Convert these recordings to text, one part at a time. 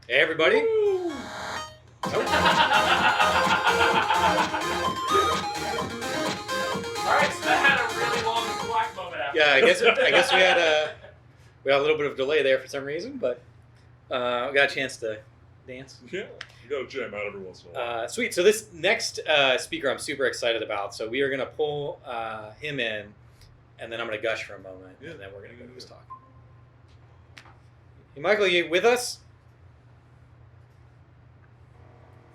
Hey, everybody. Oh. All right, so that had a really long black moment after. Yeah, I guess we had a little bit of delay there for some reason, but we got a chance to dance. Yeah, you gotta jam out every once in a while. Sweet. So this next speaker I'm super excited about. So we are gonna pull him in, and then I'm gonna gush for a moment, and then we're gonna go to his talk. Hey, Michael, are you with us?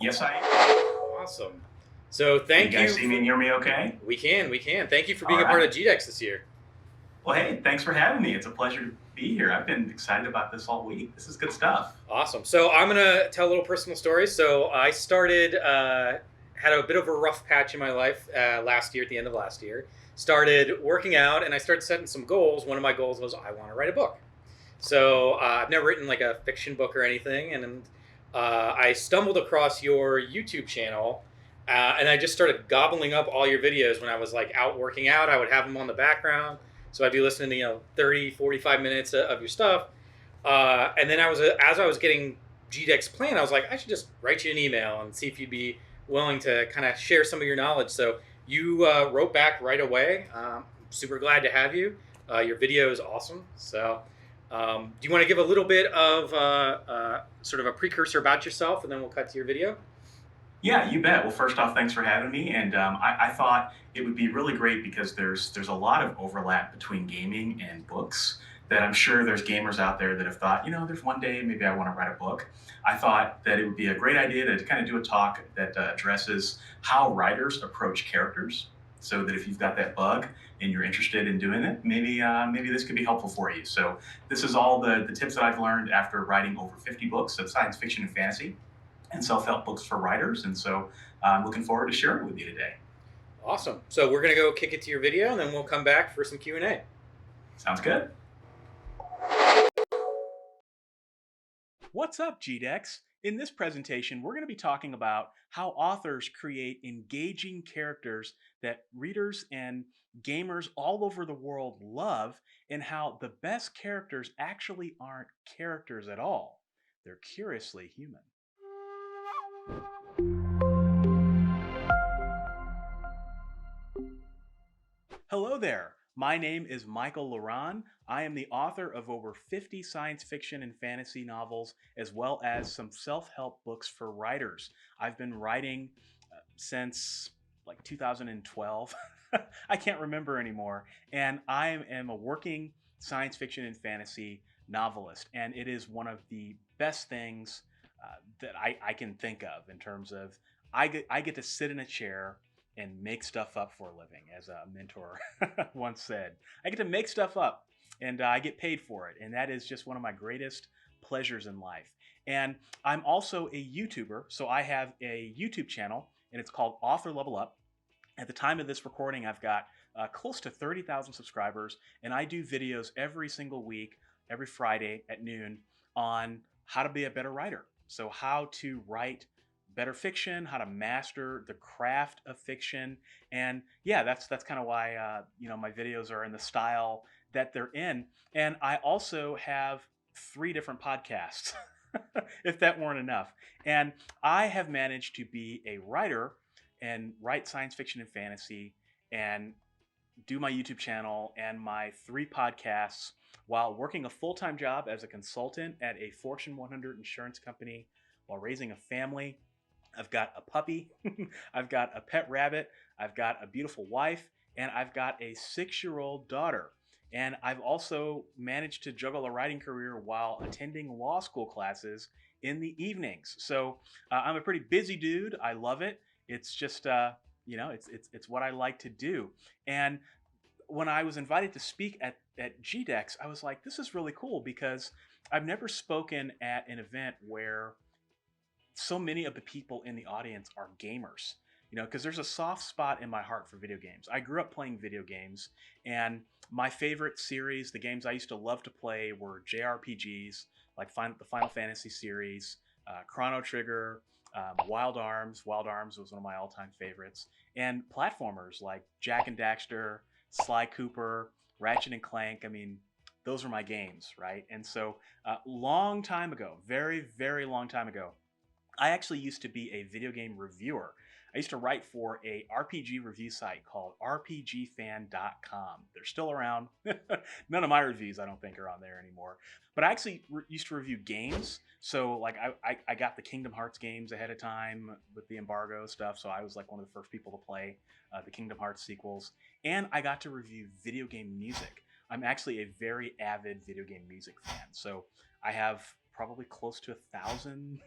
Yes, I am. Awesome. So thank you. You guys see me and hear me okay? We can. Thank you for being All a part right. of GDEX this year. Well, hey, thanks for having me. It's a pleasure to be here. I've been excited about this all week. This is good stuff. Awesome. So I'm going to tell a little personal story. So I started, had a bit of a rough patch in my life last year, at the end of last year. Started working out, and I started setting some goals. One of my goals was I want to write a book. So I've never written like a fiction book or anything, and I stumbled across your YouTube channel, and I just started gobbling up all your videos when I was like out working out. I would have them on the background. So I'd be listening to, 30, 45 minutes of your stuff. And then as I was getting GDEX planned, I was like, I should just write you an email and see if you'd be willing to kind of share some of your knowledge. So you wrote back right away. Super glad to have you. Your video is awesome. So do you want to give a little bit of sort of a precursor about yourself, and then we'll cut to your video? Yeah, you bet. Well, first off, thanks for having me. And I thought it would be really great because there's a lot of overlap between gaming and books that I'm sure there's gamers out there that have thought, there's one day maybe I want to write a book. I thought that it would be a great idea to kind of do a talk that addresses how writers approach characters, so that if you've got that bug and you're interested in doing it, maybe this could be helpful for you. So this is all the tips that I've learned after writing over 50 books of science fiction and fantasy and self-help books for writers. And so I'm looking forward to sharing it with you today. Awesome. So we're going to go kick it to your video, and then we'll come back for some Q&A. Sounds good. What's up, GDEX? In this presentation, we're going to be talking about how authors create engaging characters that readers and gamers all over the world love, and how the best characters actually aren't characters at all. They're curiously human. Hello there. My name is Michael La Ronn. I am the author of over 50 science fiction and fantasy novels, as well as some self-help books for writers. I've been writing since like 2012. I can't remember anymore. And I am a working science fiction and fantasy novelist. And it is one of the best things that I can think of in terms of I get to sit in a chair and make stuff up for a living, as a mentor once said. I get to make stuff up, and I get paid for it, and that is just one of my greatest pleasures in life. And I'm also a YouTuber, so I have a YouTube channel, and it's called Author Level Up. At the time of this recording, I've got close to 30,000 subscribers, and I do videos every single week, every Friday at noon, on how to be a better writer. So how to write better fiction, how to master the craft of fiction. And yeah, that's kind of why my videos are in the style that they're in. And I also have 3 different podcasts, if that weren't enough. And I have managed to be a writer and write science fiction and fantasy and do my YouTube channel and my 3 podcasts while working a full-time job as a consultant at a Fortune 100 insurance company, while raising a family. I've got a puppy, I've got a pet rabbit, I've got a beautiful wife, and I've got a 6-year-old daughter. And I've also managed to juggle a writing career while attending law school classes in the evenings. So I'm a pretty busy dude. I love it. It's just, it's what I like to do. And when I was invited to speak at GDEX, I was like, this is really cool, because I've never spoken at an event where so many of the people in the audience are gamers, because there's a soft spot in my heart for video games. I grew up playing video games, and my favorite series, the games I used to love to play, were JRPGs, like the Final Fantasy series, Chrono Trigger, Wild Arms. Wild Arms was one of my all-time favorites, and platformers like Jak and Daxter, Sly Cooper, Ratchet and Clank. I mean, those are my games, right? And so, long time ago, very, very long time ago, I actually used to be a video game reviewer. I used to write for a RPG review site called rpgfan.com. They're still around. None of my reviews, I don't think, are on there anymore. But I actually used to review games. So, like, I got the Kingdom Hearts games ahead of time with the embargo stuff. So I was like one of the first people to play the Kingdom Hearts sequels. And I got to review video game music. I'm actually a very avid video game music fan. So I have probably close to 1,000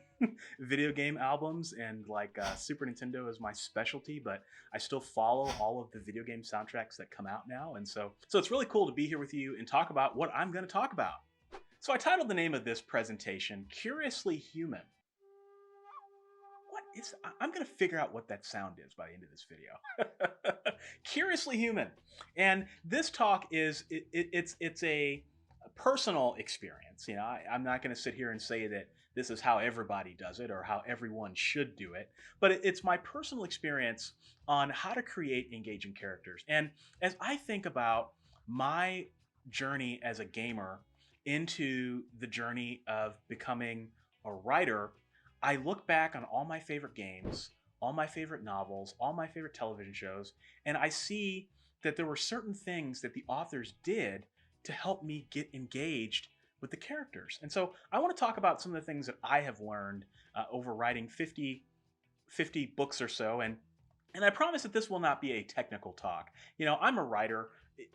video game albums, and like Super Nintendo is my specialty, but I still follow all of the video game soundtracks that come out now. And so it's really cool to be here with you and talk about what I'm going to talk about. So I titled the name of this presentation Curiously Human. I'm going to figure out what that sound is by the end of this video. Curiously Human. And this talk is, it's a personal experience. You know, I'm not going to sit here and say that this is how everybody does it or how everyone should do it, but it's my personal experience on how to create engaging characters. And as I think about my journey as a gamer into the journey of becoming a writer, I look back on all my favorite games, all my favorite novels, all my favorite television shows, and I see that there were certain things that the authors did to help me get engaged with the characters. And so I want to talk about some of the things that I have learned over writing 50 books or so. And I promise that this will not be a technical talk. You know, I'm a writer.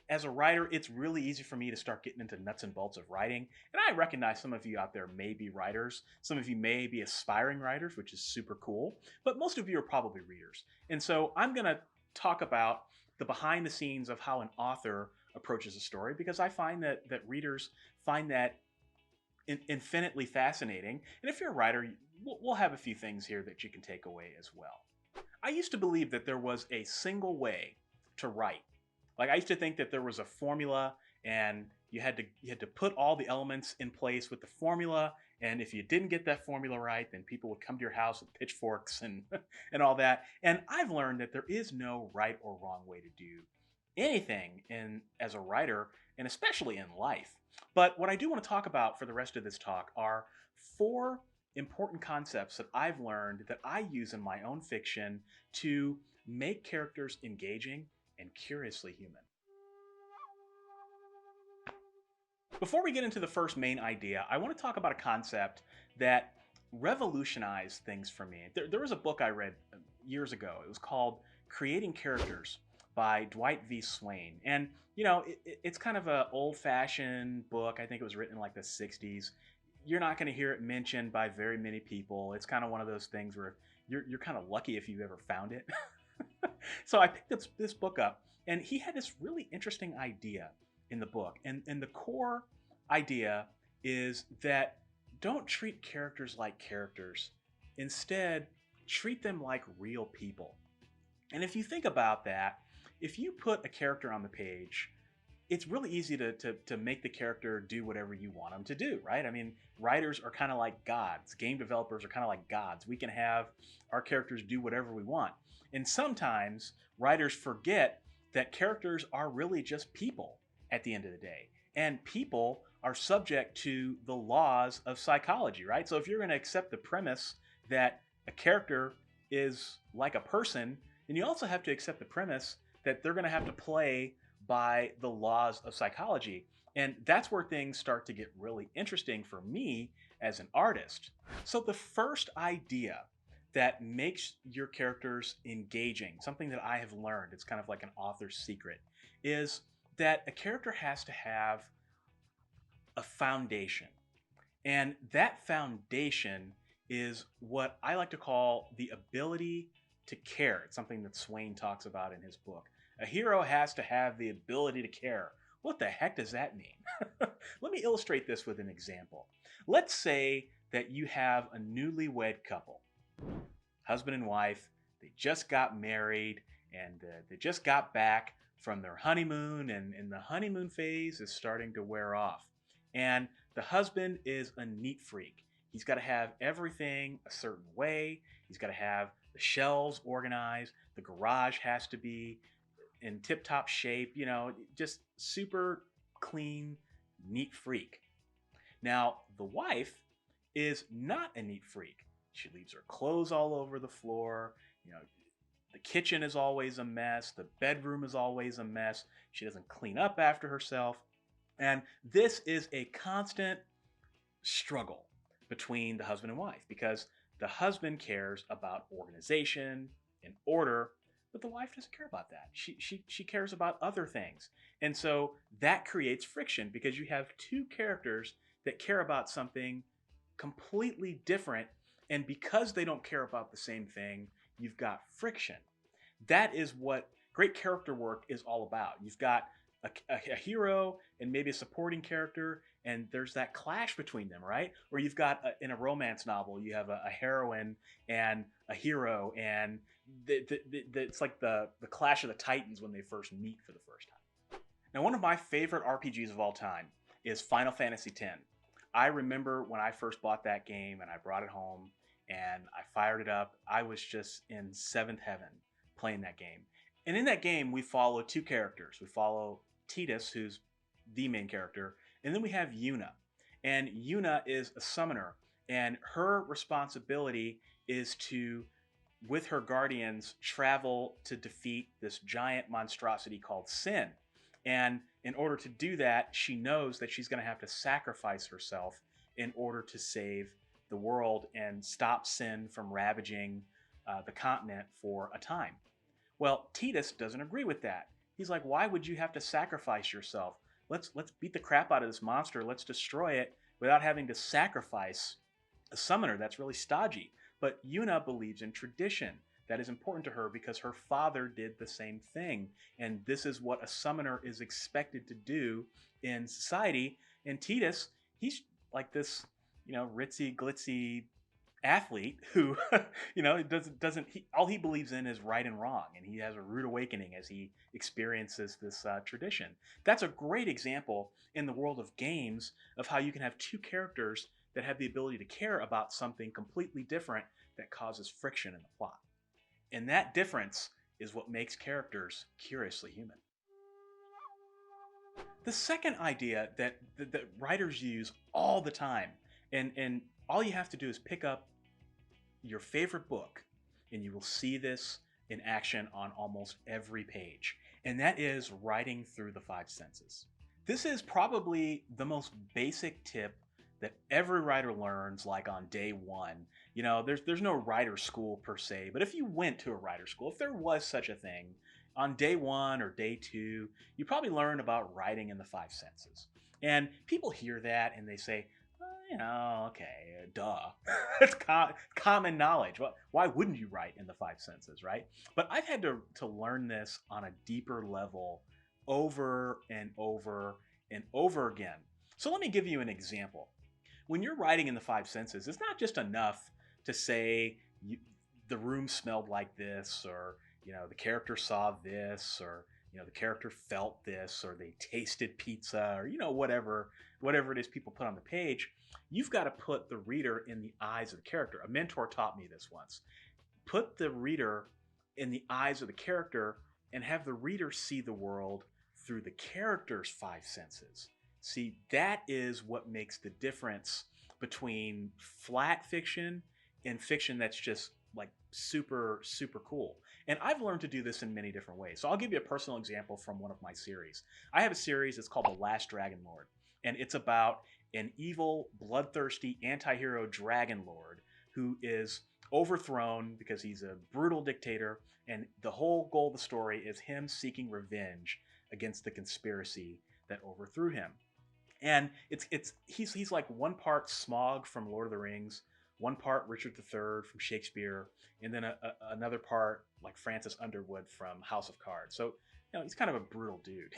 As a writer, it's really easy for me to start getting into nuts and bolts of writing. And I recognize some of you out there may be writers. Some of you may be aspiring writers, which is super cool. But most of you are probably readers. And so I'm going to talk about the behind the scenes of how an author approaches a story, because I find that readers find that infinitely fascinating. And if you're a writer, we'll have a few things here that you can take away as well. I used to believe that there was a single way to write. Like, I used to think that there was a formula, and you had to put all the elements in place with the formula, and if you didn't get that formula right, then people would come to your house with pitchforks and and all that. And I've learned that there is no right or wrong way to do anything as a writer, and especially in life. But what I do want to talk about for the rest of this talk are 4 important concepts that I've learned that I use in my own fiction to make characters engaging and curiously human. Before we get into the first main idea, I want to talk about a concept that revolutionized things for me. There was a book I read years ago. It was called Creating Characters by Dwight v. Swain. And, you know, it's kind of an old-fashioned book. I think it was written in like the 60s. You're not going to hear it mentioned by very many people. It's kind of one of those things where you're kind of lucky if you've ever found it. So I picked this book up, and he had this really interesting idea in the book. And the core idea is that don't treat characters like characters. Instead, treat them like real people. And if you think about that, if you put a character on the page, it's really easy to make the character do whatever you want them to do, right? I mean, writers are kind of like gods. Game developers are kind of like gods. We can have our characters do whatever we want. And sometimes writers forget that characters are really just people at the end of the day. And people are subject to the laws of psychology, right? So if you're going to accept the premise that a character is like a person, then you also have to accept the premise that they're going to have to play by the laws of psychology. And that's where things start to get really interesting for me as an artist. So the first idea that makes your characters engaging, something that I have learned, it's kind of like an author's secret, is that a character has to have a foundation. And that foundation is what I like to call the ability to care. It's something that Swain talks about in his book. A hero has to have the ability to care. What the heck does that mean? Let me illustrate this with an example. Let's say that you have a newlywed couple, husband and wife. They just got married, and they just got back from their honeymoon, and the honeymoon phase is starting to wear off. And the husband is a neat freak. He's got to have everything a certain way. He's got to have the shelves organized. The garage has to be in tip-top shape, you know, just super clean, neat freak. Now, the wife is not a neat freak. She leaves her clothes all over the floor. You know, the kitchen is always a mess. The bedroom is always a mess. She doesn't clean up after herself. And this is a constant struggle between the husband and wife because the husband cares about organization and order, but the wife doesn't care about that. She cares about other things. And so that creates friction because you have two characters that care about something completely different. And because they don't care about the same thing, you've got friction. That is what great character work is all about. You've got a hero and maybe a supporting character, and there's that clash between them, right? Or you've got in a romance novel, you have a heroine and a hero, and it's like the clash of the titans when they first meet for the first time. Now, one of my favorite RPGs of all time is Final Fantasy X. I remember when I first bought that game and I brought it home and I fired it up. I was just in seventh heaven playing that game. And in that game, we follow two characters. We follow Titus, who's the main character, and then we have Yuna. And Yuna is a summoner, and her responsibility is to, with her guardians, travel to defeat this giant monstrosity called Sin. And in order to do that, she knows that she's going to have to sacrifice herself in order to save the world and stop Sin from ravaging the continent for a time. Well, Titus doesn't agree with that. He's like, why would you have to sacrifice yourself? Let's beat the crap out of this monster. Let's destroy it without having to sacrifice a summoner. That's really stodgy. But Yuna believes in tradition. That is important to her because her father did the same thing. And this is what a summoner is expected to do in society. And Titus, he's like this, ritzy, glitzy athlete who, all he believes in is right and wrong. And he has a rude awakening as he experiences this tradition. That's a great example in the world of games of how you can have two characters that have the ability to care about something completely different that causes friction in the plot. And that difference is what makes characters curiously human. The second idea that writers use all the time, and all you have to do is pick up your favorite book, and you will see this in action on almost every page, and that is writing through the five senses. This is probably the most basic tip that every writer learns like on day one. There's no writer school per se, but if you went to a writer school, if there was such a thing, on day one or day two, you probably learn about writing in the five senses. And people hear that and they say, okay, duh. It's common knowledge. Why wouldn't you write in the five senses, right? But I've had to learn this on a deeper level over and over and over again. So let me give you an example. When you're writing in the five senses, it's not just enough to say the room smelled like this, or the character saw this, or the character felt this, or they tasted pizza, or whatever it is people put on the page. You've got to put the reader in the eyes of the character. A mentor taught me this once. Put the reader in the eyes of the character and have the reader see the world through the character's five senses. See, that is what makes the difference between flat fiction and fiction that's just like super, super cool. And I've learned to do this in many different ways. So I'll give you a personal example from one of my series. I have a series that's called The Last Dragon Lord, and it's about an evil, bloodthirsty anti-hero dragon lord who is overthrown because he's a brutal dictator, and the whole goal of the story is him seeking revenge against the conspiracy that overthrew him. And he's like one part Smaug from Lord of the Rings, one part Richard III from Shakespeare, and then another part like Francis Underwood from House of Cards. So he's kind of a brutal dude.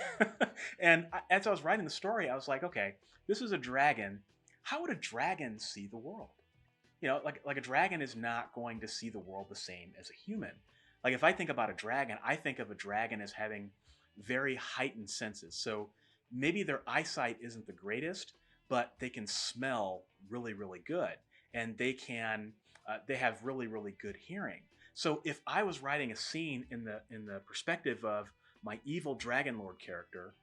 And as I was writing the story, I was like, okay, this is a dragon. How would a dragon see the world? Like a dragon is not going to see the world the same as a human. Like if I think about a dragon, I think of a dragon as having very heightened senses. So maybe their eyesight isn't the greatest, but they can smell really, really good. And they have really, really good hearing. So if I was writing a scene in the perspective of my evil dragon lord character,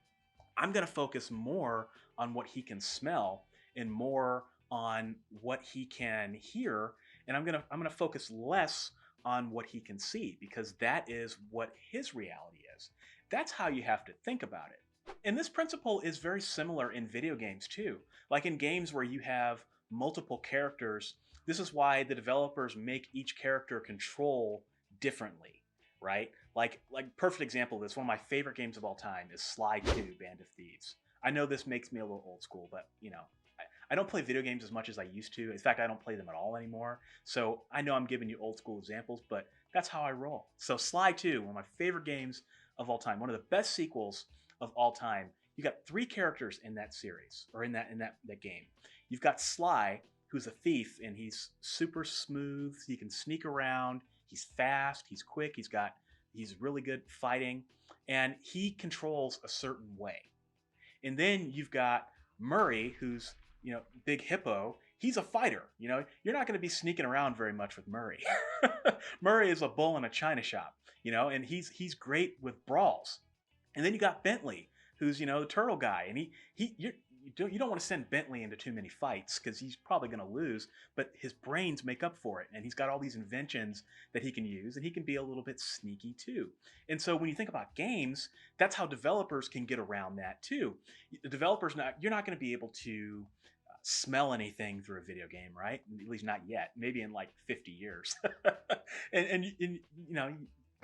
I'm going to focus more on what he can smell and more on what he can hear, and I'm going to focus less on what he can see, because that is what his reality is. That's how you have to think about it. And this principle is very similar in video games too. Like in games where you have multiple characters, this is why the developers make each character control differently, right? Like perfect example of this, one of my favorite games of all time is Sly 2 Band of Thieves. I know this makes me a little old school, but I don't play video games as much as I used to. In fact, I don't play them at all anymore. So I know I'm giving you old school examples, but that's how I roll. So Sly 2, one of my favorite games of all time, one of the best sequels of all time. You got three characters in that series, or in that game. You've got Sly, who's a thief, and he's super smooth. He can sneak around. He's fast. He's quick. He's really good fighting, and he controls a certain way. And then you've got Murray, who's big hippo. He's a fighter. You're not going to be sneaking around very much with Murray. Murray is a bull in a china shop. And he's great with brawls. And then you got Bentley, who's the turtle guy, and you don't want to send Bentley into too many fights because he's probably going to lose, but his brains make up for it, and he's got all these inventions that he can use, and he can be a little bit sneaky too. And so when you think about games, that's how developers can get around that too. The developers, you're not going to be able to smell anything through a video game, right? At least not yet. Maybe in like 50 years. and you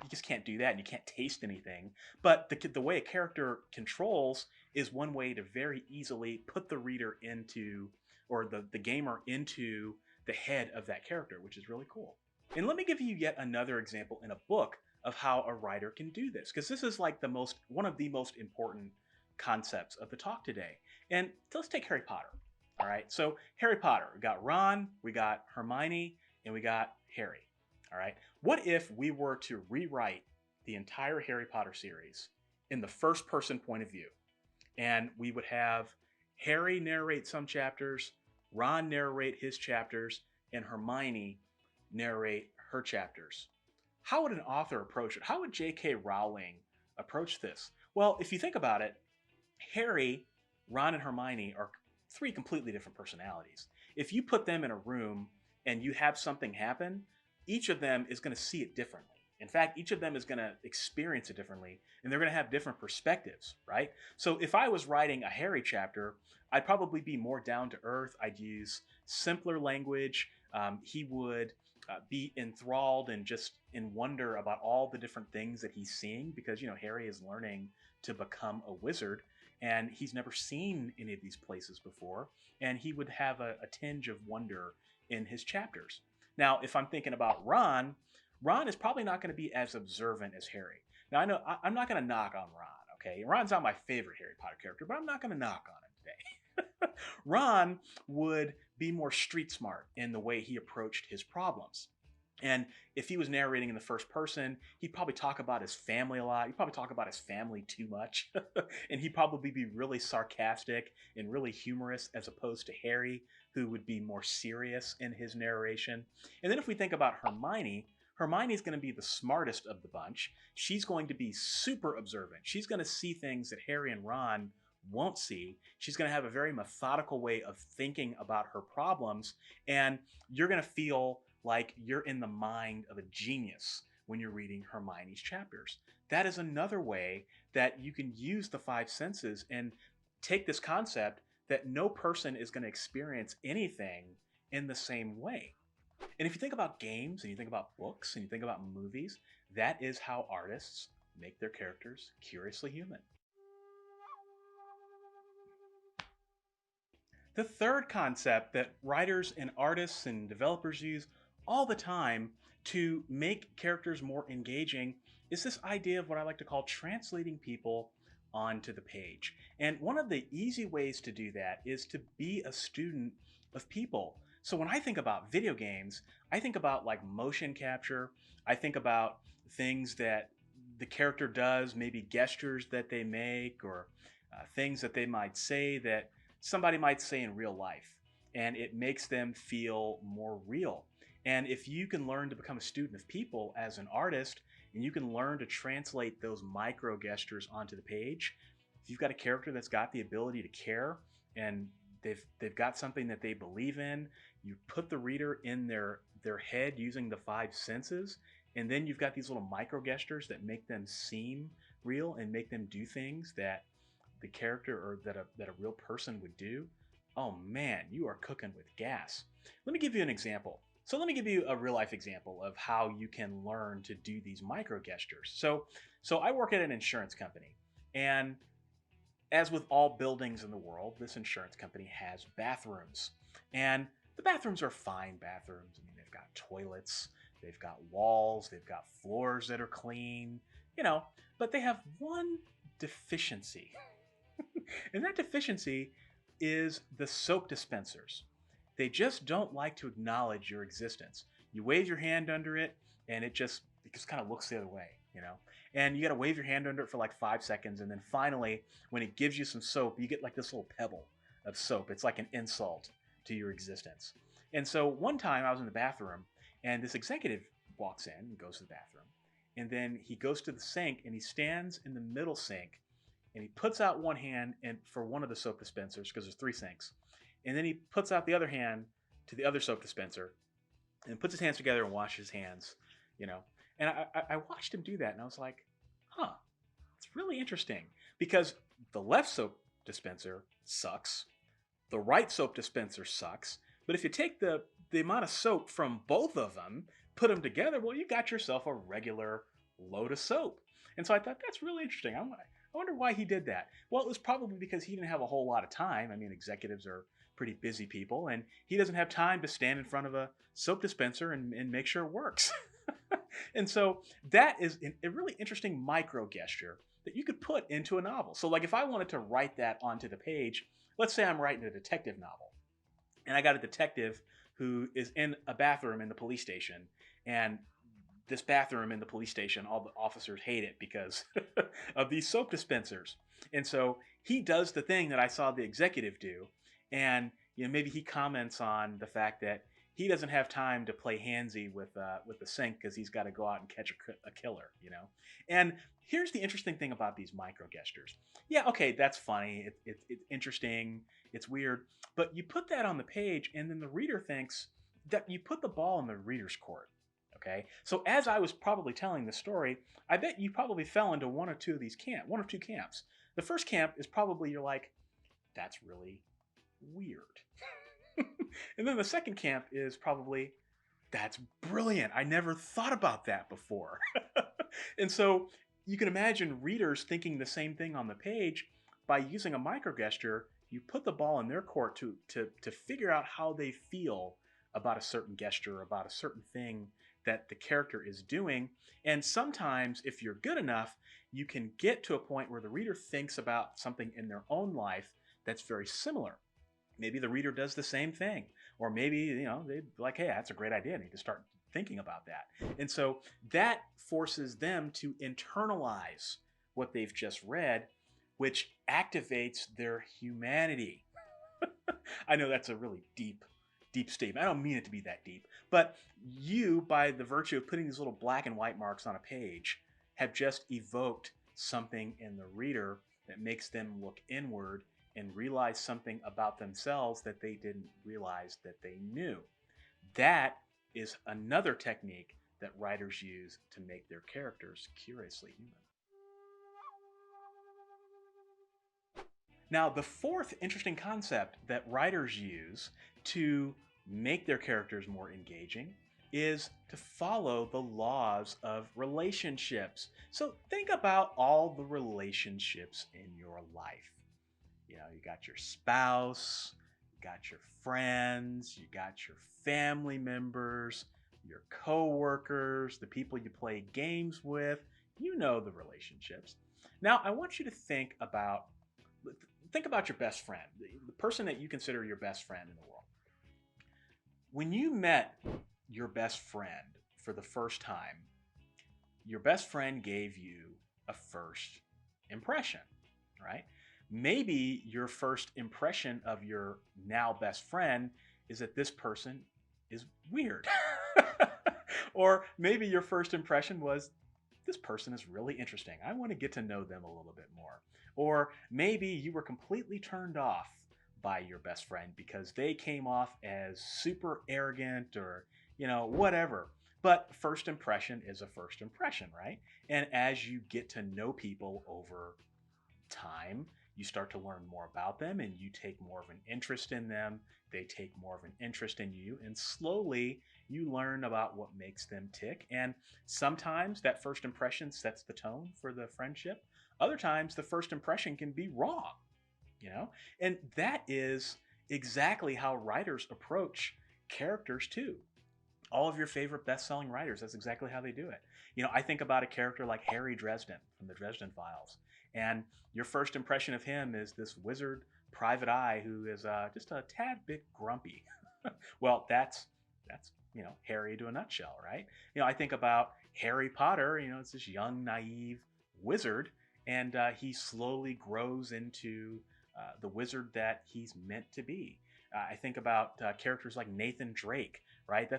just can't do that, and you can't taste anything. But the way a character controls is one way to very easily put the reader into, or the gamer into, the head of that character, which is really cool. And let me give you yet another example in a book of how a writer can do this, because this is like one of the most important concepts of the talk today. And let's take Harry Potter. All right, so Harry Potter, we got Ron, we got Hermione, and we got Harry. All right, what if we were to rewrite the entire Harry Potter series in the first person point of view? And we would have Harry narrate some chapters, Ron narrate his chapters, and Hermione narrate her chapters. How would an author approach it? How would J.K. Rowling approach this? Well, if you think about it, Harry, Ron, and Hermione are three completely different personalities. If you put them in a room and you have something happen, each of them is going to see it differently. In fact, each of them is going to experience it differently, and they're going to have different perspectives, right? So if I was writing a Harry chapter, I'd probably be more down to earth. I'd use simpler language. He would be enthralled and just in wonder about all the different things that he's seeing, because Harry is learning to become a wizard, and he's never seen any of these places before, and he would have a tinge of wonder in his chapters. Now, if I'm thinking about Ron is probably not going to be as observant as Harry. Now, I know I'm not going to knock on Ron, okay? Ron's not my favorite Harry Potter character, but I'm not going to knock on him today. Ron would be more street smart in the way he approached his problems. And if he was narrating in the first person, he'd probably talk about his family a lot. He'd probably talk about his family too much. And he'd probably be really sarcastic and really humorous, as opposed to Harry, who would be more serious in his narration. And then if we think about Hermione, Hermione's going to be the smartest of the bunch. She's going to be super observant. She's going to see things that Harry and Ron won't see. She's going to have a very methodical way of thinking about her problems. And you're going to feel like you're in the mind of a genius when you're reading Hermione's chapters. That is another way that you can use the five senses and take this concept that no person is going to experience anything in the same way. And if you think about games, and you think about books, and you think about movies, that is how artists make their characters curiously human. The third concept that writers and artists and developers use all the time to make characters more engaging is this idea of what I like to call translating people onto the page. And one of the easy ways to do that is to be a student of people. So when I think about video games, I think about like motion capture. I think about things that the character does, maybe gestures that they make, or things that they might say that somebody might say in real life. And it makes them feel more real. And if you can learn to become a student of people as an artist, and you can learn to translate those micro gestures onto the page, if you've got a character that's got the ability to care and they've got something that they believe in, you put the reader in their head using the five senses, and then you've got these little micro gestures that make them seem real and make them do things that the character or that a real person would do. Oh man, you are cooking with gas. Let me give you an example. So let me give you a real life example of how you can learn to do these micro gestures. So I work at an insurance company, and as with all buildings in the world, this insurance company has bathrooms. And the bathrooms are fine bathrooms. I mean, they've got toilets, they've got walls, they've got floors that are clean, but they have one deficiency. And that deficiency is the soap dispensers. They just don't like to acknowledge your existence. You wave your hand under it, and it just kind of looks the other way, And you got to wave your hand under it for like 5 seconds, and then finally, when it gives you some soap, you get like this little pebble of soap. It's like an insult to your existence. And so one time I was in the bathroom, and this executive walks in and goes to the bathroom, and then he goes to the sink, and he stands in the middle sink, and he puts out one hand and for one of the soap dispensers, because there's 3 sinks, and then he puts out the other hand to the other soap dispenser and puts his hands together and washes his hands, And I watched him do that, and I was like, huh, it's really interesting, because the left soap dispenser sucks, the right soap dispenser sucks, but if you take the amount of soap from both of them, put them together, well, you got yourself a regular load of soap. And so I thought, that's really interesting. I wonder why he did that. Well, it was probably because he didn't have a whole lot of time. I mean, executives are pretty busy people, and he doesn't have time to stand in front of a soap dispenser and make sure it works. And so that is a really interesting micro gesture that you could put into a novel. So like if I wanted to write that onto the page, let's say I'm writing a detective novel, and I got a detective who is in a bathroom in the police station, and this bathroom in the police station, all the officers hate it because of these soap dispensers. And so he does the thing that I saw the executive do, and maybe he comments on the fact that he doesn't have time to play handsy with the sink because he's got to go out and catch a killer, And here's the interesting thing about these micro gestures. Yeah, okay, that's funny. It's interesting. It's weird. But you put that on the page, and then the reader thinks that you put the ball in the reader's court. Okay, so as I was probably telling the story, I bet you probably fell into one or two camps. The first camp is probably you're like, that's really weird. And then the second camp is probably, that's brilliant. I never thought about that before. And so you can imagine readers thinking the same thing on the page. By using a micro gesture, you put the ball in their court to figure out how they feel about a certain gesture, about a certain thing that the character is doing. And sometimes, if you're good enough, you can get to a point where the reader thinks about something in their own life that's very similar. Maybe the reader does the same thing, or maybe they're like, hey, that's a great idea. I need to start thinking about that. And so that forces them to internalize what they've just read, which activates their humanity. I know that's a really deep statement. I don't mean it to be that deep, but you, by the virtue of putting these little black and white marks on a page, have just evoked something in the reader that makes them look inward and realize something about themselves that they didn't realize that they knew. That is another technique that writers use to make their characters curiously human. Now, the fourth interesting concept that writers use to make their characters more engaging is to follow the laws of relationships. So think about all the relationships in your life. You got your spouse, you got your friends, you got your family members, your coworkers, the people you play games with. You know the relationships. Now, I want you to think about your best friend, the person that you consider your best friend in the world. When you met your best friend for the first time, your best friend gave you a first impression, right? Maybe your first impression of your now best friend is that this person is weird. Or maybe your first impression was, this person is really interesting. I want to get to know them a little bit more. Or maybe you were completely turned off by your best friend because they came off as super arrogant or, whatever. But first impression is a first impression, right? And as you get to know people over time, you start to learn more about them and you take more of an interest in them. They take more of an interest in you. And slowly you learn about what makes them tick. And sometimes that first impression sets the tone for the friendship. Other times the first impression can be wrong, you know? And that is exactly how writers approach characters too. All of your favorite best-selling writers, that's exactly how they do it. I think about a character like Harry Dresden from the Dresden Files, and your first impression of him is this wizard private eye who is just a tad bit grumpy. Well, that's Harry to a nutshell, right? I think about Harry Potter. It's this young, naive wizard, and he slowly grows into the wizard that he's meant to be. I think about characters like Nathan Drake, right?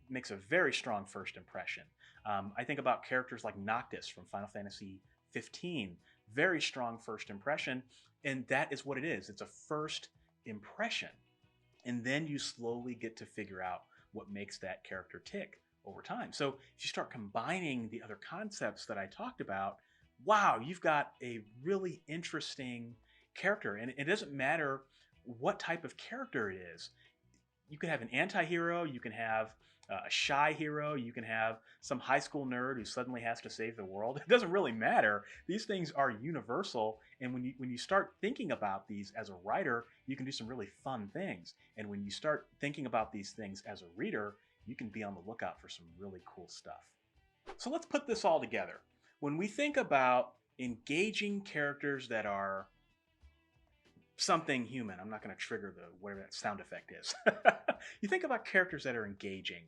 Makes a very strong first impression. I think about characters like Noctis from Final Fantasy 15, very strong first impression, and that is what it is. It's a first impression, and then you slowly get to figure out what makes that character tick over time. So if you start combining the other concepts that I talked about, wow, you've got a really interesting character, and it doesn't matter what type of character it is. You can have an anti-hero, you can have a shy hero, you can have some high school nerd who suddenly has to save the world. It doesn't really matter. These things are universal, and when you start thinking about these as a writer, you can do some really fun things. And when you start thinking about these things as a reader, you can be on the lookout for some really cool stuff. So let's put this all together. When we think about engaging characters that are something human, I'm not going to trigger whatever that sound effect is. You think about characters that are engaging.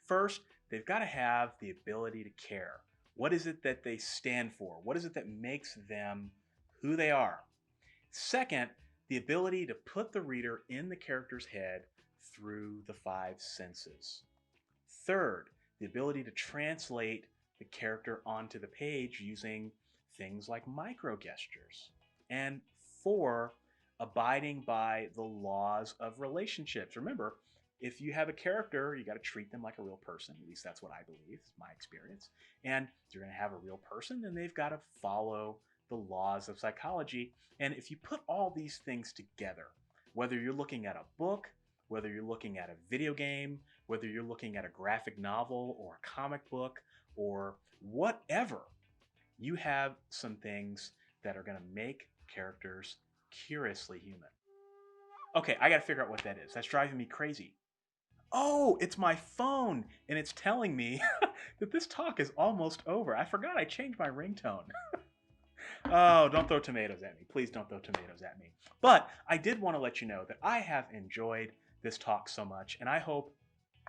First, they've got to have the ability to care. What is it that they stand for? What is it that makes them who they are? Second, the ability to put the reader in the character's head through the five senses. Third, the ability to translate the character onto the page using things like micro gestures. And four, abiding by the laws of relationships. Remember, if you have a character, you got to treat them like a real person. At least that's what I believe, is my experience. And you're going to have a real person, then they've got to follow the laws of psychology. And if you put all these things together, whether you're looking at a book, whether you're looking at a video game, whether you're looking at a graphic novel or a comic book or whatever, you have some things that are going to make characters curiously human. Okay, I gotta figure out what that is. That's driving me crazy. Oh, it's my phone, and it's telling me that this talk is almost over. I forgot I changed my ringtone. Oh, don't throw tomatoes at me. Please don't throw tomatoes at me. But I did want to let you know that I have enjoyed this talk so much, and I hope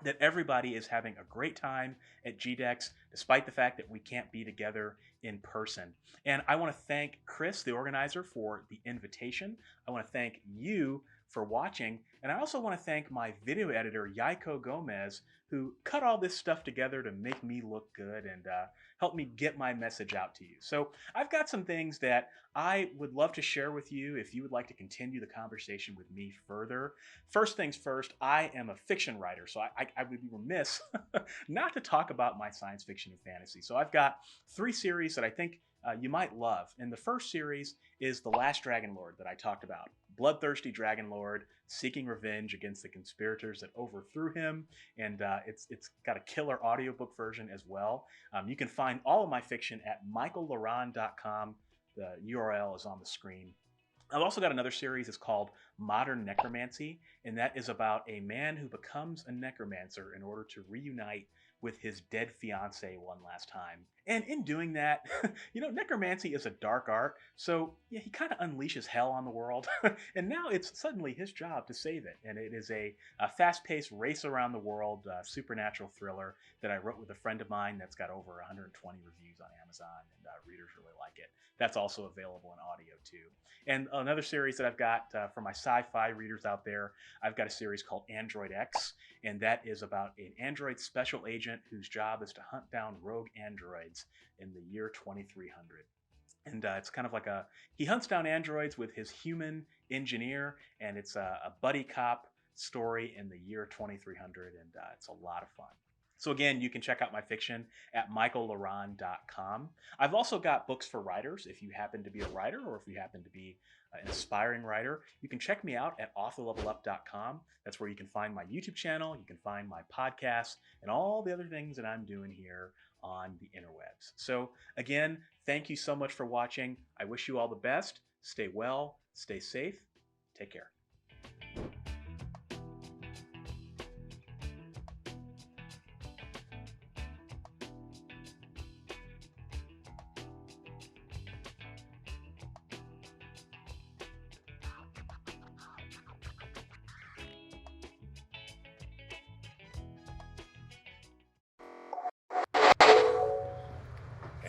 that everybody is having a great time at GDEX, despite the fact that we can't be together in person. And I want to thank Chris, the organizer, for the invitation. I want to thank you for watching. And I also want to thank my video editor, Yaiko Gomez, who cut all this stuff together to make me look good and help me get my message out to you. So I've got some things that I would love to share with you if you would like to continue the conversation with me further. First things first, I am a fiction writer, so I would be remiss not to talk about my science fiction and fantasy. So I've got 3 series that I think you might love. And the first series is The Last Dragon Lord that I talked about. Bloodthirsty Dragon Lord seeking revenge against the conspirators that overthrew him. And it's got a killer audiobook version as well. You can find all of my fiction at michaellaronn.com. The URL is on the screen. I've also got another series. It's called Modern Necromancy, and that is about a man who becomes a necromancer in order to reunite with his dead fiance one last time. And in doing that, necromancy is a dark art, so yeah, he kind of unleashes hell on the world. And now it's suddenly his job to save it. And it is a fast-paced race around the world supernatural thriller that I wrote with a friend of mine that's got over 120 reviews on Amazon, and readers really like it. That's also available in audio too. And another series that I've got for my sci-fi readers out there, I've got a series called Android X, and that is about an android special agent whose job is to hunt down rogue androids in the year 2300. And it's kind of like he hunts down androids with his human engineer, and it's a buddy cop story in the year 2300, and it's a lot of fun. So again, you can check out my fiction at michaellaronn.com. I've also got books for writers. If you happen to be a writer, or if you happen to be an aspiring writer, you can check me out at authorlevelup.com. That's where you can find my YouTube channel, you can find my podcast, and all the other things that I'm doing here on the interwebs. So again, thank you so much for watching. I wish you all the best. Stay well, stay safe, take care.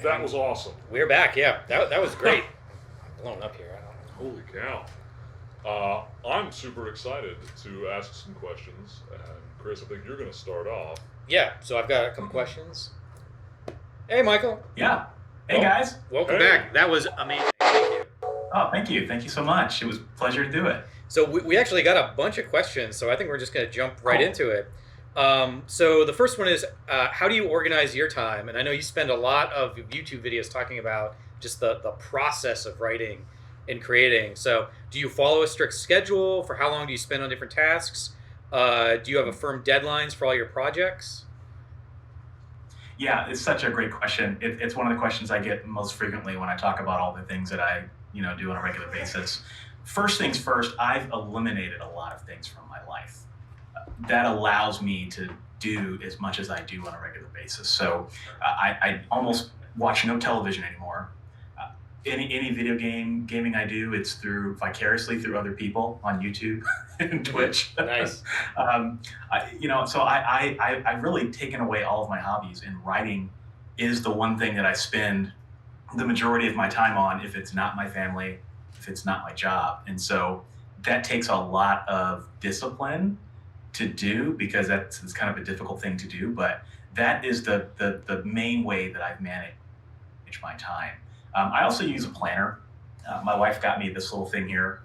That was awesome. We're back. Yeah, that was great. I'm blown up here. Holy cow. I'm super excited to ask some questions. And Chris, I think you're going to start off. Yeah, so I've got a couple questions. Hey, Michael. Yeah. Hey, guys. Welcome back. That was amazing. Thank you. Oh, thank you. Thank you so much. It was a pleasure to do it. So we actually got a bunch of questions, so I think we're just going to jump right into it. So the first one is, how do you organize your time? And I know you spend a lot of YouTube videos talking about just the process of writing and creating. So do you follow a strict schedule? For how long do you spend on different tasks? Do you have a firm deadlines for all your projects? Yeah, it's such a great question. It's one of the questions I get most frequently when I talk about all the things that I do on a regular basis. First things first, I've eliminated a lot of things from my life. That allows me to do as much as I do on a regular basis. So I almost watch no television anymore. Any video gaming I do, it's vicariously through other people on YouTube and Twitch. Nice. So I've really taken away all of my hobbies, and writing is the one thing that I spend the majority of my time on, if it's not my family, if it's not my job. And so that takes a lot of discipline to do, because it's kind of a difficult thing to do, but that is the main way that I've managed my time. I also use a planner. My wife got me this little thing here,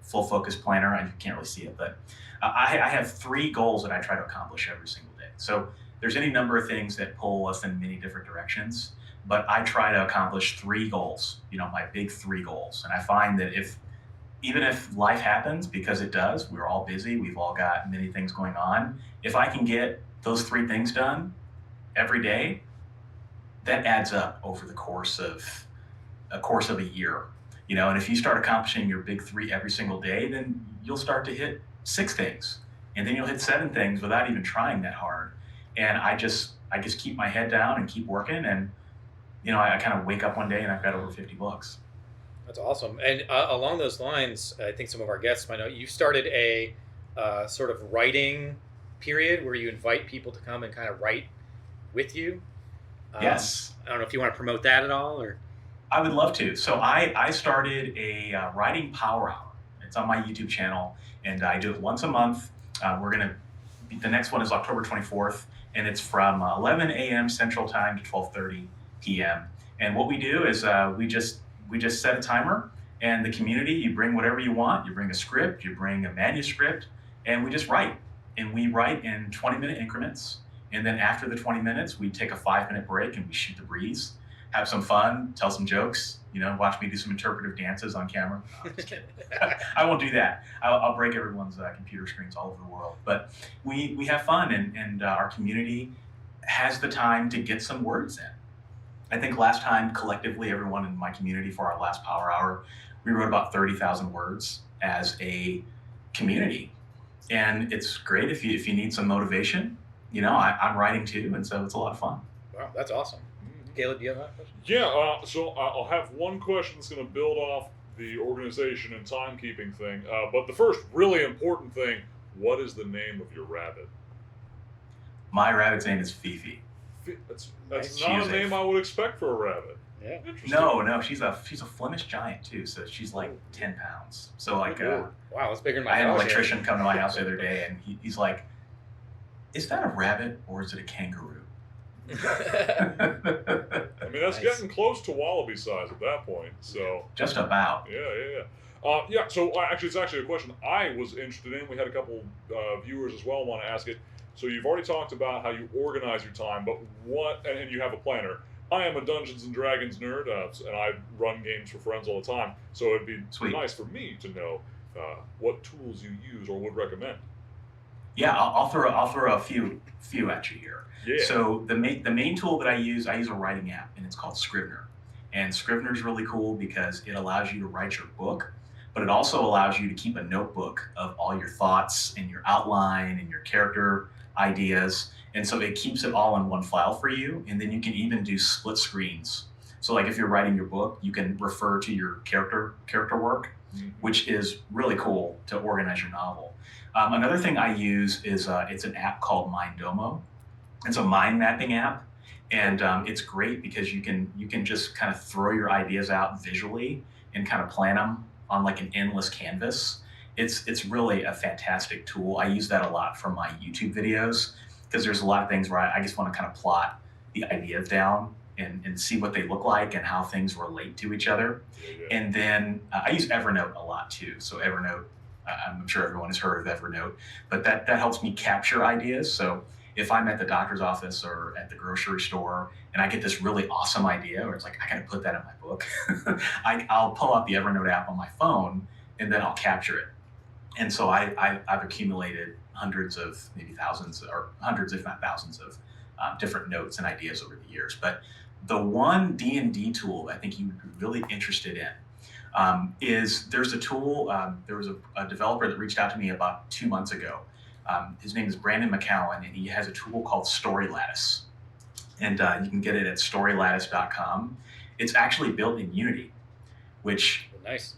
full focus planner. You can't really see it, but I have 3 goals that I try to accomplish every single day. So there's any number of things that pull us in many different directions, but I try to accomplish 3 goals, my big 3 goals. And I find that even if life happens, because it does, we're all busy, we've all got many things going on, if I can get those 3 things done every day, that adds up over the course of a year. And if you start accomplishing your big 3 every single day, then you'll start to hit 6 things, and then you'll hit 7 things without even trying that hard. And I just keep my head down and keep working, and I kind of wake up one day and I've got over 50 books. That's awesome. And along those lines, I think some of our guests might know, you started a sort of writing period where you invite people to come and kind of write with you. Yes. I don't know if you want to promote that at all, or. I would love to. So I started a writing power hour. It's on my YouTube channel, and I do it once a month. The next one is October 24th, and it's from 11 a.m. Central Time to 12:30 p.m. And what we do is we just set a timer, and the community, you bring whatever you want. You bring a script, you bring a manuscript, and we just write. And we write in 20-minute increments. And then after the 20 minutes, we take a 5-minute break and we shoot the breeze, have some fun, tell some jokes, watch me do some interpretive dances on camera. No, I'm just kidding. I won't do that. I'll break everyone's computer screens all over the world. But we have fun, and our community has the time to get some words in. I think last time, collectively, everyone in my community for our last power hour, we wrote about 30,000 words as a community. And it's great if you need some motivation. I'm writing too, and so it's a lot of fun. Wow, that's awesome. Caleb, do you have a question? Yeah, so I'll have one question that's going to build off the organization and timekeeping thing. But the first really important thing, what is the name of your rabbit? My rabbit's name is Fifi. That's not a name I would expect for a rabbit. Yeah. No, she's a Flemish giant too, so she's like 10 pounds. So wow, that's bigger than my I had an house electrician come to my house the other day, and he's like, "Is that a rabbit or is it a kangaroo?" I mean, that's Nice. getting close to wallaby size at that point. So Just about. yeah. So actually, it's actually a question I was interested in. We had a couple viewers as well want to ask it. So you've already talked about how you organize your time, but what? And you have a planner. I am a Dungeons and Dragons nerd, and I run games for friends all the time. So it'd be Sweet. nice for me to know what tools you use or would recommend. Yeah, I'll throw a few at you here. Yeah. So the main tool that I use a writing app, and it's called Scrivener. And Scrivener is really cool because it allows you to write your book, but it also allows you to keep a notebook of all your thoughts and your outline and your character ideas. And so it keeps it all in one file for you. And then you can even do split screens. So like if you're writing your book, you can refer to your character work, which is really cool to organize your novel. Another thing I use is it's an app called Mydomo. It's a mind mapping app, and it's great because you can just kind of throw your ideas out visually and kind of plan them on like an endless canvas. It's really a fantastic tool. I use that a lot for my YouTube videos because there's a lot of things where I just want to kind of plot the ideas down and see what they look like and how things relate to each other. Yeah. And then I use Evernote a lot too. So Evernote, I'm sure everyone has heard of Evernote, but that helps me capture ideas. So if I'm at the doctor's office or at the grocery store and I get this really awesome idea, or it's like, I got to put that in my book, I'll pull out the Evernote app on my phone and then I'll capture it. And so I've accumulated hundreds of, maybe thousands, or hundreds, if not thousands of different notes and ideas over the years. But the one D&D tool that I think you would be really interested in is there's a tool, there was a developer that reached out to me about 2 months ago. His name is Brandon Micheal, and he has a tool called Story Lattice. And you can get it at storylattice.com. It's actually built in Unity, which Nice.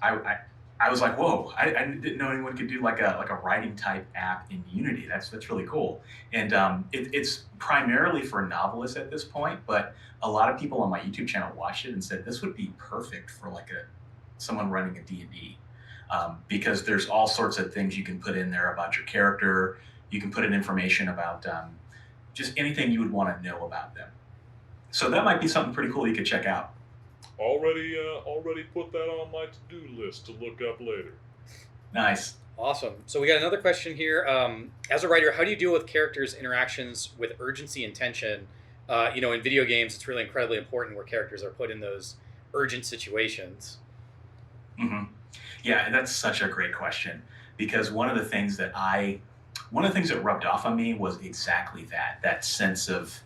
I was like, whoa, I didn't know anyone could do like a writing type app in Unity. That's really cool. And it's primarily for novelists at this point, but a lot of people on my YouTube channel watched it and said this would be perfect for like someone running a D&D. Because there's all sorts of things you can put in there about your character. You can put in information about just anything you would want to know about them. So that might be something pretty cool you could check out. Already put that on my to-do list to look up later. Nice. Awesome. So we got another question here. As a writer, how do you deal with characters' interactions with urgency and tension? In video games, it's really incredibly important where characters are put in those urgent situations. Mm-hmm. Yeah, that's such a great question, because one of the things that rubbed off on me was exactly that sense of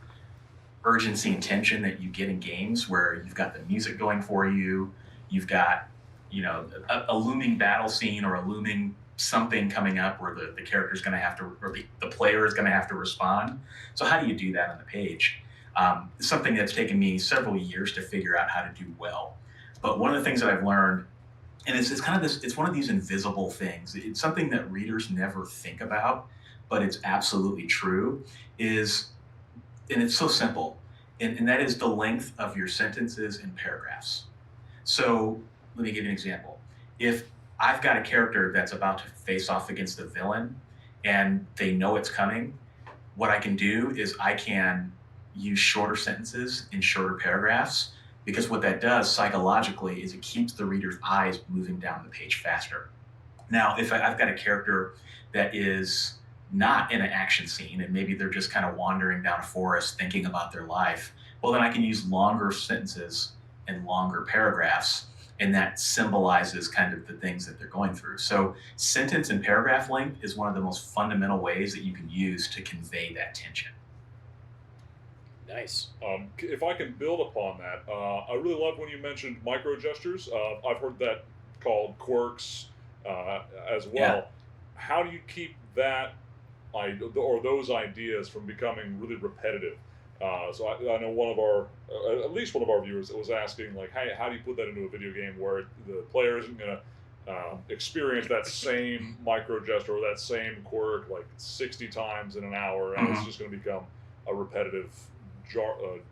urgency and tension that you get in games where you've got the music going for you, you've got, a looming battle scene or a looming something coming up where the character's going to have to, or the player is going to have to respond. So how do you do that on the page? It's something that's taken me several years to figure out how to do well. But one of the things that I've learned, and it's kind of it's one of these invisible things. It's something that readers never think about, but it's absolutely true, and it's so simple, and that is the length of your sentences and paragraphs. So let me give you an example. If I've got a character that's about to face off against the villain and they know it's coming, what I can do is I can use shorter sentences and shorter paragraphs, because what that does psychologically is it keeps the reader's eyes moving down the page faster. Now, if I've got a character that is not in an action scene and maybe they're just kind of wandering down a forest thinking about their life, well, then I can use longer sentences and longer paragraphs, and that symbolizes kind of the things that they're going through. So sentence and paragraph length is one of the most fundamental ways that you can use to convey that tension. Nice. If I can build upon that, I really love when you mentioned micro gestures. I've heard that called quirks as well. Yeah. How do you keep that or those ideas from becoming really repetitive? So I know at least one of our viewers was asking, like, hey, how do you put that into a video game where the player isn't going to experience that same micro gesture or that same quirk like 60 times in an hour, and it's just going to become a repetitive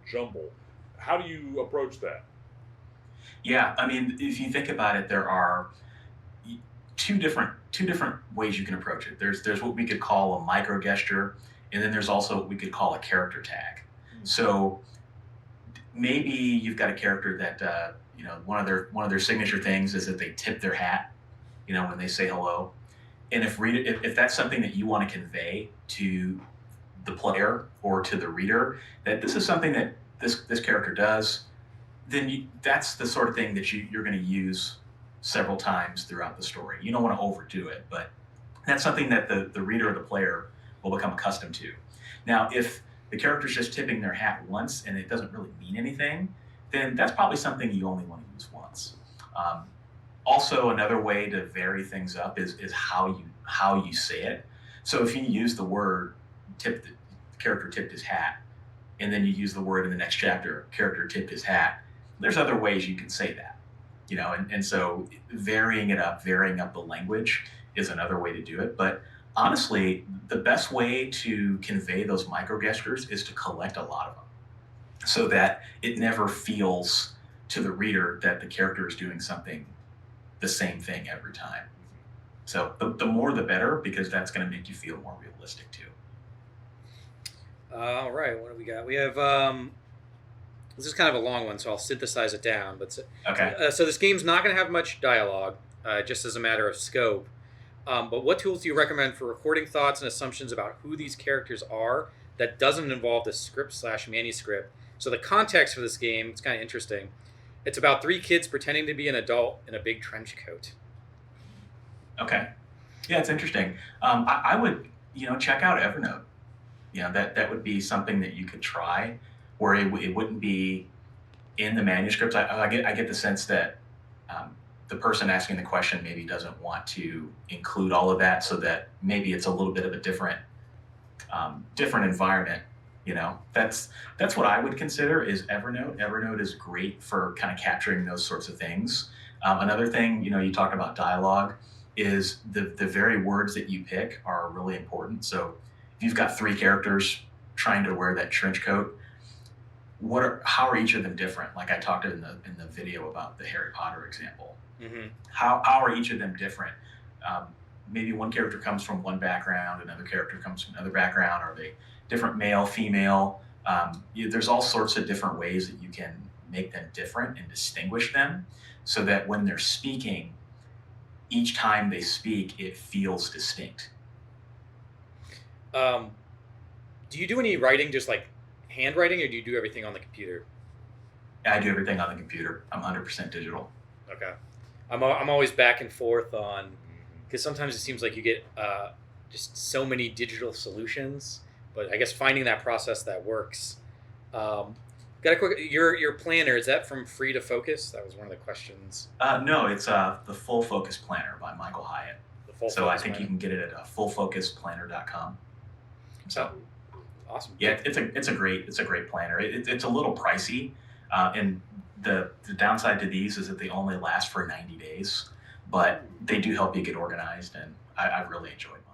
jumble. How do you approach that? Yeah, I mean, if you think about it, there are two different ways you can approach it. There's what we could call a micro gesture, and then there's also what we could call a character tag. So maybe you've got a character that one of their signature things is that they tip their hat, when they say hello. And if that's something that you want to convey to the player or to the reader, that this is something that this character does, then that's the sort of thing that you're going to use several times throughout the story. You don't want to overdo it, but that's something that the reader or the player will become accustomed to. Now, if the character's just tipping their hat once and it doesn't really mean anything, then that's probably something you only want to use once. Also, another way to vary things up is how you say it. So if you use the word the character tipped his hat, and then you use the word in the next chapter, character tipped his hat, there's other ways you can say that, and so varying up the language is another way to do it. But honestly, the best way to convey those micro gestures is to collect a lot of them, so that it never feels to the reader that the character is doing something the same thing every time. So the more the better, because that's going to make you feel more realistic too. All right, what do we got? We have this is kind of a long one, so I'll synthesize it down. But Okay. So this game's not going to have much dialogue, just as a matter of scope. But what tools do you recommend for recording thoughts and assumptions about who these characters are that doesn't involve the script/manuscript? So the context for this game, it's kind of interesting. It's about 3 kids pretending to be an adult in a big trench coat. Okay. Yeah, it's interesting. I would, check out Evernote. That would be something that you could try, where it wouldn't be in the manuscript. I get the sense that the person asking the question maybe doesn't want to include all of that, so that maybe it's a little bit of a different environment. That's what I would consider is Evernote. Evernote is great for kind of capturing those sorts of things. Another thing, you talked about dialogue, is the very words that you pick are really important. So if you've got 3 characters trying to wear that trench coat, how are each of them different? Like I talked in the video about the Harry Potter example. Mm-hmm. How are each of them different? Maybe one character comes from one background, another character comes from another background. Are they different male, female? There's all sorts of different ways that you can make them different and distinguish them, so that when they're speaking, each time they speak, it feels distinct. Do you do any writing, just like handwriting, or do you do everything on the computer? I do everything on the computer. I'm 100% digital. Okay. I'm always back and forth on, because sometimes it seems like you get just so many digital solutions, but I guess finding that process that works. Got a quick, your planner, is that from Free to Focus? That was one of the questions. No, it's the Full Focus Planner by Michael Hyatt. So I think you can get it at fullfocusplanner.com. So awesome. Yeah, it's a great planner. It's a little pricey, and the downside to these is that they only last for 90 days, but they do help you get organized, and I've really enjoyed mine.